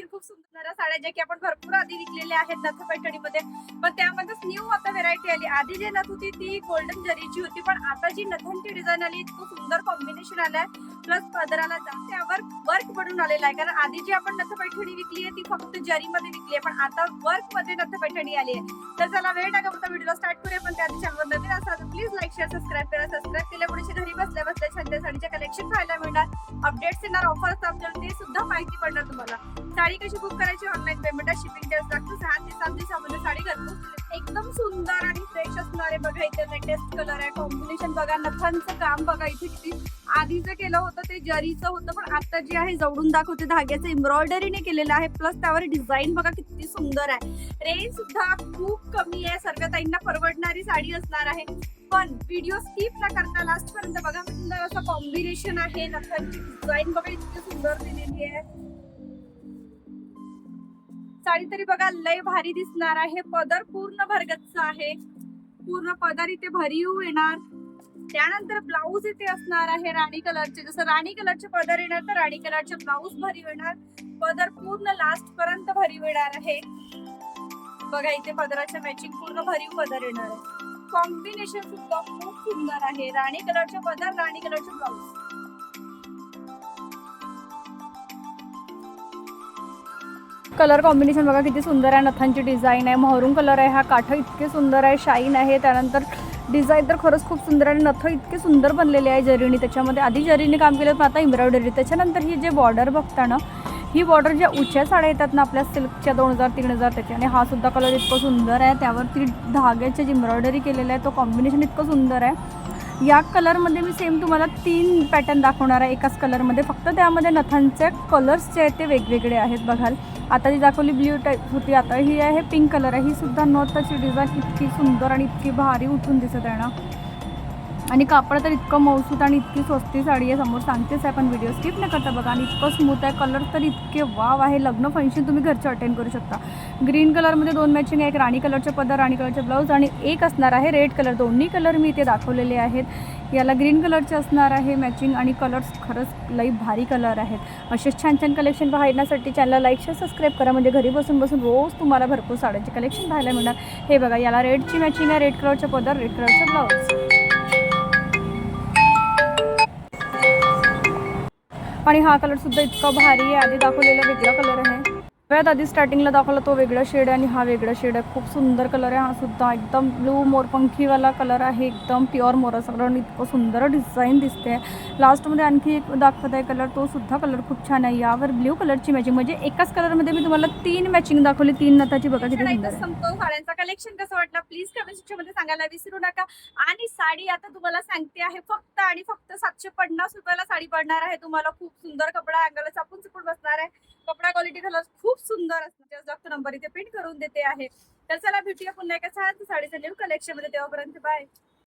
Collection खूप सुंदर साड्या ज्या की आपण भरपूर आधी विकलेल्या आहेत नथ पैठणीमध्ये, पण त्यामध्येच न्यू आता व्हेरायटी आली। आधी जी नथ होती ती गोल्डन जरीची होती, पण आता जी नथांची डिझाईन आली खूप सुंदर कॉम्बिनेशन आलाय, प्लस पदराला त्यावर वर्क बनून आलेला आहे। कारण आधी जी आपण नथ पैठणी विकली आहे ती फक्त जरीमध्ये विकली आहे, पण आता वर्क मध्ये नथ पैठणी आली आहे। तर चला वेळ नका बघता व्हिडिओ स्टार्ट करूया, पण त्या चॅनलवर नवीन असाल तर प्लीज लाईक शेअर सबस्क्राईब करा। सबस्क्राईब केल्यामुळे घरी बसल्या बसल्या छंद साडीचे कलेक्शन पाहायला मिळणार, अपडेट्स येणार, ऑफर्स आपल्याला ते सुद्धा माहिती पडणार तुम्हाला। साडी कशी बुक करायची, ऑनलाईन पेमेंट, शिपिंग चार्ज लागतो। 6 ते 7 दिवसामध्ये साडी घरपोच एकदम सुंदर आणि फ्रेश असणार आहे। बघा इथे लेटेस्ट कलर आहे, कॉम्बिनेशन बघा, नथांचं काम बघा इथे किती आधीचं केलं होतं ते जरीचं होतं, पण आता जे आहे जवळून दाखवते धाग्याचं एम्ब्रॉयडरीने केलेलं आहे, प्लस त्यावर डिझाईन बघा किती सुंदर आहे। रेंज सुद्धा खूप कमी आहे, सर्व ताईंना परवडणारी साडी असणार आहे। पण व्हिडिओ स्किप न करता लास्ट पर्यंत बघा, सुंदर असं कॉम्बिनेशन आहे, नथांची डिझाईन बघा इतकी सुंदर दिलेली आहे। साडी तरी बघा लय भारी दिसणार आहे। पदर पूर्ण भरगच्च आहे, पूर्ण पदर इथे भरीव येणार। त्यानंतर ब्लाऊज इथे असणार आहे राणी कलरचे, जसं राणी कलरचे पदर येणार तर राणी कलरचे ब्लाऊज भरीव येणार। पदर पूर्ण लास्ट पर्यंत भरीव येणार आहे। बघा इथे पदराच्या मॅचिंग पूर्ण भरीव पदर येणार आहे। कॉम्बिनेशन सुद्धा खूप सुंदर आहे, राणी कलरचे पदर, राणी कलरचे ब्लाऊज। कलर कॉम्बिनेशन बघा किती सुंदर आहे, नथांची डिझाईन आहे, महरून कलर आहे, हा काठ इतके सुंदर आहे, शाईन आहे। त्यानंतर डिझाईन तर खरंच खूप सुंदर आहे, नथ इतके सुंदर बनलेले आहे जरीने, त्याच्यामध्ये आधी जरीने काम केलं पण आता एम्ब्रॉयडरी। त्याच्यानंतर ही जे बॉर्डर बघता ना, ही बॉर्डर ज्या उंच्या साड्या येतात ना आपल्या सिल्कच्या 2000-3000 त्याची, आणि हा सुद्धा कलर इतका सुंदर आहे, त्यावरती धाग्याची जी एम्ब्रॉयडरी केलेलं आहे तो कॉम्बिनेशन इतकं सुंदर आहे। या कलरमध्ये मी सेम तुम्हाला 3 पॅटर्न दाखवणार आहे एकाच कलरमध्ये, फक्त त्यामध्ये नथांचे कलर्स जे आहेत ते वेगवेगळे आहेत। बघाल आता जी दाखवली ब्ल्यू टाईप होती, आता ही आहे पिंक कलर आहे। ही सुद्धा नथची डिझाईन इतकी सुंदर आणि इतकी भारी उठून दिसत आहे ना, आणि कापड तर इतकं मौसूत आणि इतकी स्वस्ती साडी आहे, समोर सांगतेच आहे, पण व्हिडिओ स्किप न करता बघा। आणि इतकं स्मूथ आहे, कलर तर इतके वाव आहे, लग्न फंक्शन तुम्ही घरचे अटेंड करू शकता। ग्रीन कलरमध्ये 2 मॅचिंग आहे, एक राणी कलरचे पदर, राणी कलरचे ब्लाऊज, आणि एक असणार आहे रेड कलर। दोन्ही कलर मी इथे दाखवलेले आहेत। याला ग्रीन कलरचे असणार आहे मॅचिंग, आणि कलर्स खरंच लई भारी कलर आहेत। असेच छान छान कलेक्शन पाहण्यासाठी चॅनलला लाईक शेअर सबस्क्राईब करा, म्हणजे घरी बसून बसून रोज तुम्हाला भरपूर साड्यांचे कलेक्शन पाहायला मिळणार। हे बघा, याला रेडची मॅचिंग आहे, रेड कलरचे पदर, रेड कलरचे ब्लाऊज, आणि हा कलर सुद्धा इतका भारी आहे। आधी दाखवलेला वेगळा कलर आहे, सगळ्यात आधी स्टार्टिंगला दाखवला तो वेगळा शेड आहे, आणि हा वेगळा शेड आहे। खूप सुंदर कलर आहे हा सुद्धा, एकदम ब्लू मोरपंखीवाला कलर आहे, एकदम प्युअर मोरासारखं इतकं सुंदर डिझाईन दिसते। लास्टमध्ये आणखी एक दाखवत आहे कलर, तो सुद्धा कलर खूप छान आहे। यावर ब्ल्यू कलरची मॅचिंग, म्हणजे एकाच कलरमध्ये मी तुम्हाला 3 मॅचिंग दाखवली, 3 नथाची। बघा किती सुंदर आहे। संपतो साड्यांचा कलेक्शन कसं वाटलं प्लीज कमेंट सेक्शनमध्ये सांगायला विसरू नका। आणि साडी आता तुम्हाला सांगते आहे फक्त आणि फक्त 750 रुपयाला साडी पडणार आहे तुम्हाला। खूप सुंदर कपडा, अंगाला चापून चुपून बसणार आहे, कपडा क्वालिटी कलर खूप सुंदर असणार। जास्त नंबर इथे प्रिंट करून देते आहे। तर चला भेटूया पुन्हा एका छान साडीच्या न्यू कलेक्शन मध्ये, तेव्हापर्यंत बाय।